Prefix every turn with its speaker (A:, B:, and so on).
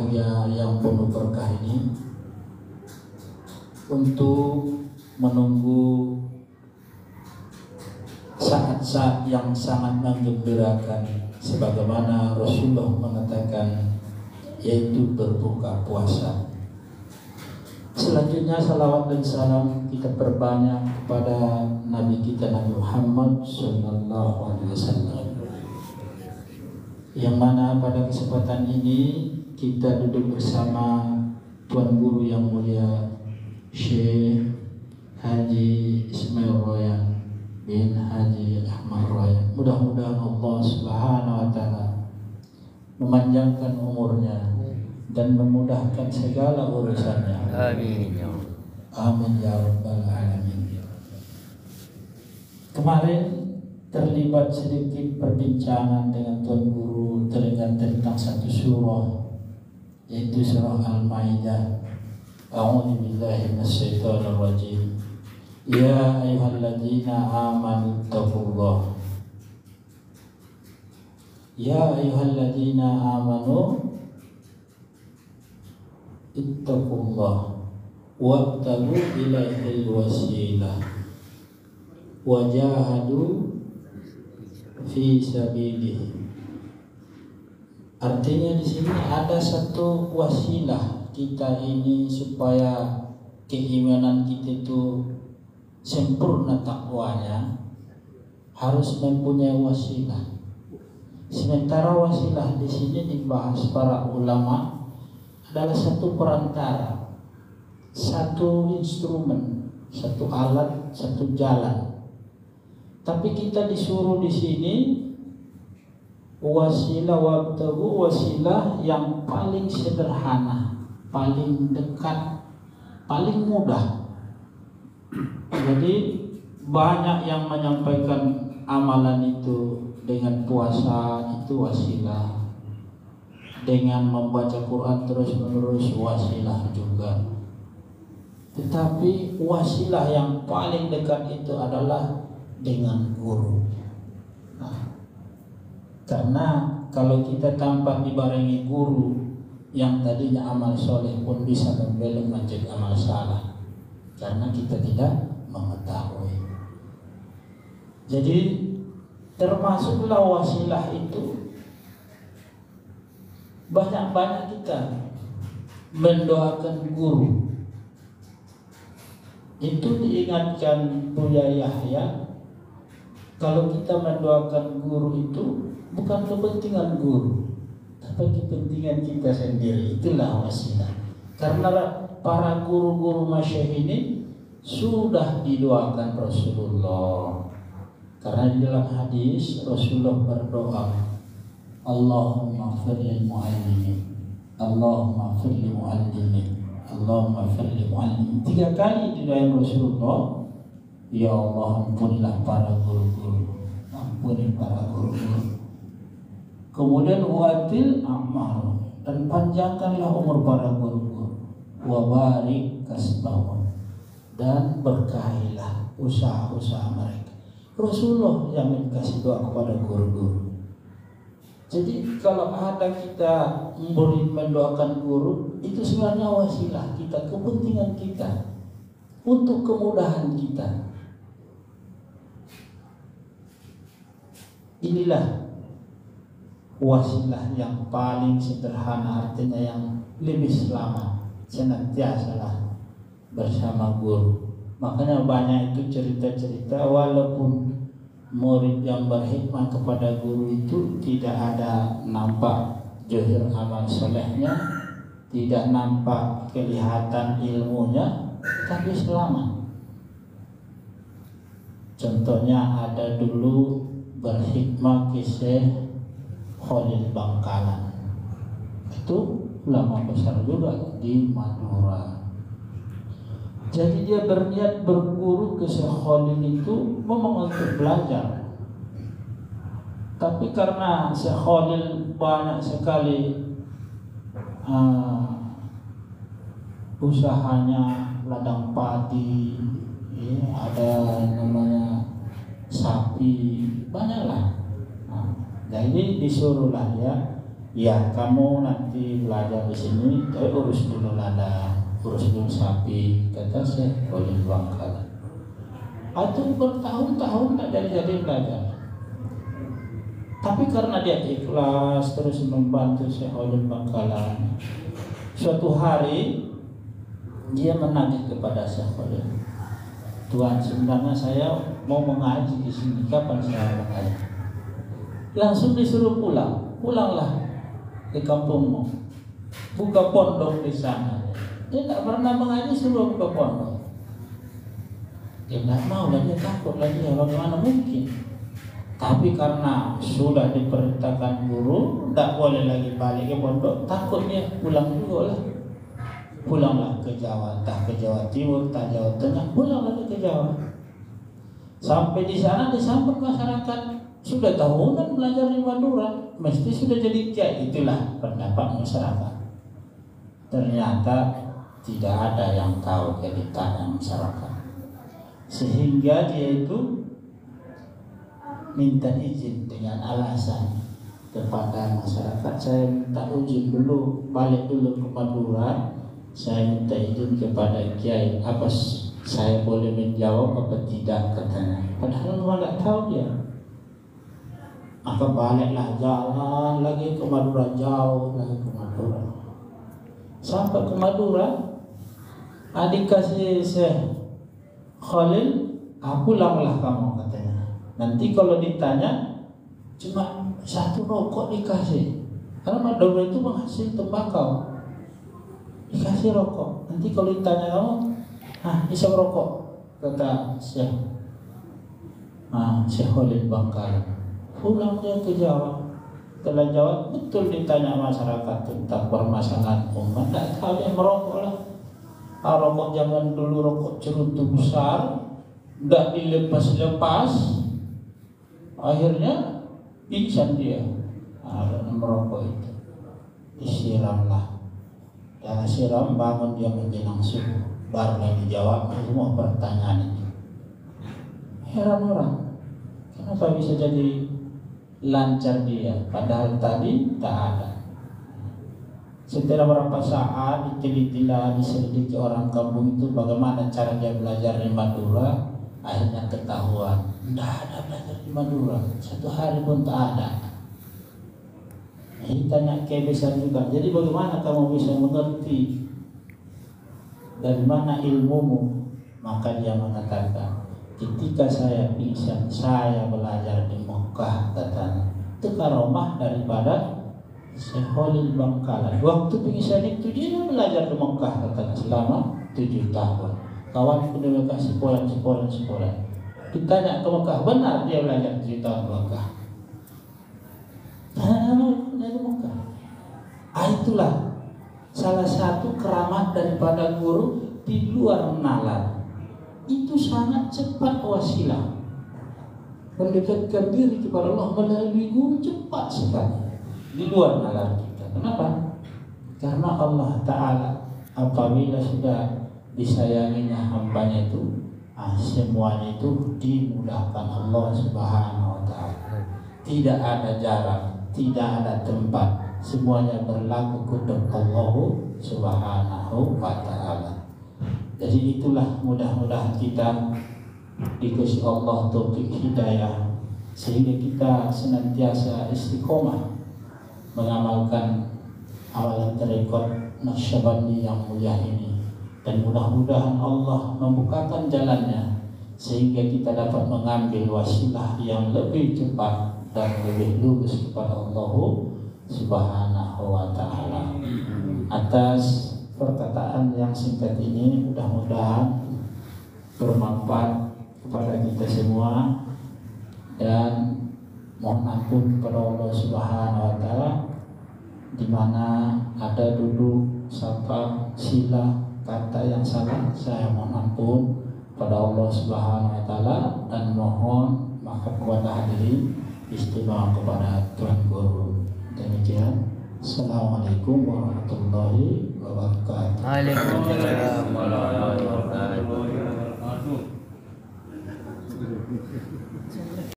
A: yang penuh berkah ini untuk menunggu saat-saat yang sangat menggembirakan sebagaimana Rasulullah mengatakan, yaitu berbuka puasa. Selanjutnya salawat dan salam kita perbanyak kepada Nabi kita Nabi Muhammad SAW, yang mana pada kesempatan ini kita duduk bersama Tuan Guru yang mulia Syekh Haji Ismail Royan bin Haji Ahmad Royan. Mudah-mudahan Allah Subhanahu wa Ta'ala memanjangkan umurnya dan memudahkan segala urusannya.
B: Amin.
A: Amin ya rabbal alamin. Kemarin terlibat sedikit perbincangan dengan Tuan Guru tentang satu surah, yaitu surah Al-Maidah. A'udzu billahi minasyaitonir rajim. Ya ayyuhalladzina amanu taqullah. Ya ayyuhalladzina amanu ittaqullah wabtagu ilaihil wasilah wajahadu fi sabilihi. Artinya di sini ada satu wasilah kita ini supaya keimanan kita itu sempurna takwanya, harus mempunyai wasilah. Sementara wasilah di sini dibahas para ulama adalah satu perantara, satu instrumen, satu alat, satu jalan. Tapi kita disuruh di sini wasilah wabtagu, wasilah yang paling sederhana, paling dekat, paling mudah. Jadi banyak yang menyampaikan amalan itu dengan puasa itu wasilah, dengan membaca Quran terus menerus wasilah juga. Tetapi wasilah yang paling dekat itu adalah dengan guru. Nah, karena kalau kita tanpa dibarengi guru, yang tadinya amal soleh pun bisa membelok menjadi amal salah, karena kita tidak mengetahui. Jadi termasuklah wasilah itu banyak-banyak kita mendoakan guru. Itu diingatkan Buya Yahya, kalau kita mendoakan guru itu bukan kepentingan guru, tapi kepentingan kita sendiri. Itulah wasilah. Karena para guru-guru masyayikh ini sudah didoakan Rasulullah. Karena di dalam hadis Rasulullah berdoa, Allahumma firli mu'allimin, Allahumma firli mu'allimin, Allahumma firli mu'allimin. 3 kali didoakan Rasulullah, ya Allah ampunilah para guru-guru, ampuni para guru-guru. Kemudian watil amal, dan panjangkanlah umur para guru-guru, wabarik kasbahum, dan berkahilah usaha-usaha mereka. Rasulullah yang kasih doa kepada guru-guru. Jadi kalau ada kita mendoakan guru, itu sebenarnya wasilah kita, kepentingan kita, untuk kemudahan kita. Inilah wasilah yang paling sederhana, artinya yang lebih selamat, senantiasalah bersama guru. Makanya banyak itu cerita-cerita, walaupun murid yang berkhidmat kepada guru itu tidak ada nampak zahir amal solehnya, tidak nampak kelihatan ilmunya, tapi selamat. Contohnya ada dulu berkhidmat ke Syekh Khalil Bangkalan, itu ulama besar juga di Madura. Jadi dia berniat berguru ke Syekh Khalil itu memang untuk belajar. Tapi karena Syekh Khalil banyak sekali usahanya, ladang padi, ya, ada namanya sapi, banyaklah. Jadi disuruhlah ya ya kamu nanti belajar di sini, tapi urus dulu ladang, urus dulu sapi, kata Syekh Khalil Bangkalan. Atau bertahun-tahun tak jadi belajar. Tapi karena dia ikhlas terus membantu Syekh Khalil Bangkalan, suatu hari dia menagih kepada Syekh Khalil, Tuhan, sebenarnya saya mau mengaji di sini, kapan saya mengaji? Langsung disuruh pulang, pulanglah ke kampungmu, buka pondok di sana. Dia tak pernah mengaji, suruh buka pondok. Dia tidak mau, dan dia takut lagi, bagaimana mungkin? Tapi karena sudah diperintahkan guru, tak boleh lagi balik ke pondok, takutnya pulang juga lah. Pulanglah ke Jawa, tak ke Jawa Timur, tak Jawa Tengah, pulanglah ke Jawa. Sampai di sana disambut masyarakat, sudah tahunan belajar di Madura, mesti sudah jadi kiai. Itulah pendapat masyarakat. Ternyata tidak ada yang tahu kegiatan masyarakat, sehingga dia itu minta izin dengan alasan kepada masyarakat, saya minta izin dulu, balik dulu ke Madura, saya minta izin kepada kiai, apa saya boleh menjawab apa tidak, katanya. Padahal memang tidak tahu dia. Maka baliklah, jalan lagi ke Madura, jauh lagi ke Madura. Sampai ke Madura, adik kasih Syekh Khalil, pulanglah kamu, katanya. Nanti kalau ditanya, cuma satu rokok dikasih, karena Madura itu menghasil tembakau, dikasih rokok. Nanti kalau ditanya kamu, bisa rokok, kata Syekh Khalil Bangkalan. Pulang dia ke Jawa. Setelah Jawa, betul ditanya masyarakat tentang permasalahan umat, tak tahu yang merokok lah. Rokok zaman dulu, rokok cerutu besar, tidak dilepas-lepas. Akhirnya pingsan dia karena merokok itu. Disiramlah, jangan siram, bangun dia menjelang subuh, barulah dijawab semua pertanyaan itu. Heran orang, kenapa bisa jadi lancar dia, padahal tadi tak ada. Setelah beberapa saat ditelitilah, diselidiki orang kampung itu bagaimana cara dia belajar di Madura. Akhirnya ketahuan, tidak ada belajar di Madura, satu hari pun tak ada. Ini tanya kebiasaan juga. Jadi bagaimana kamu bisa mengerti dari mana ilmumu? Maka dia mengatakan, ketika saya pingsan, saya belajar di Mekah, katanya. Itu karomah daripada Syekh Khalil Bangkalan. Waktu pingsan itu dia belajar di Mekah, katanya, selama 7 tahun. Kawan pun dia kasih sekolah. Ditanya ke Mekah, benar dia belajar 7 tahun di Mekah. Dari Mekah. Itulah salah satu keramat daripada guru di luar nalar. Itu sangat cepat wasilah, mendekatkan diri kepada Allah melalui guru, cepat sekali di luar nalar kita. Kenapa? Karena Allah Ta'ala apabila sudah disayanginya hambanya itu, semuanya itu dimudahkan Allah Subhanahu wa Ta'ala. Tidak ada jarak, tidak ada tempat, semuanya berlaku untuk Allah Subhanahu wa Ta'ala. Jadi itulah, mudah-mudahan kita dikasih Allah taufik hidayah, sehingga kita senantiasa istiqomah mengamalkan amalan tarekat Naqsyabandi yang mulia ini. Dan mudah-mudahan Allah membukakan jalannya, sehingga kita dapat mengambil wasilah yang lebih cepat dan lebih lurus kepada Allah Subhanahu wa Ta'ala. Atas perkataan yang singkat ini, mudah-mudahan bermanfaat kepada kita semua, dan mohon ampun kepada Allah Subhanahu wa Ta'ala. Di mana ada duduk sapa sila kata yang salah, saya mohon ampun pada Allah Subhanahu wa Ta'ala, dan mohon maaf kepada hadirin, istimewa kepada Tuan Guru. Demikian. Assalamualaikum warahmatullahi wabarakatuh.
B: Waalaikumsalam warahmatullahi wabarakatuh.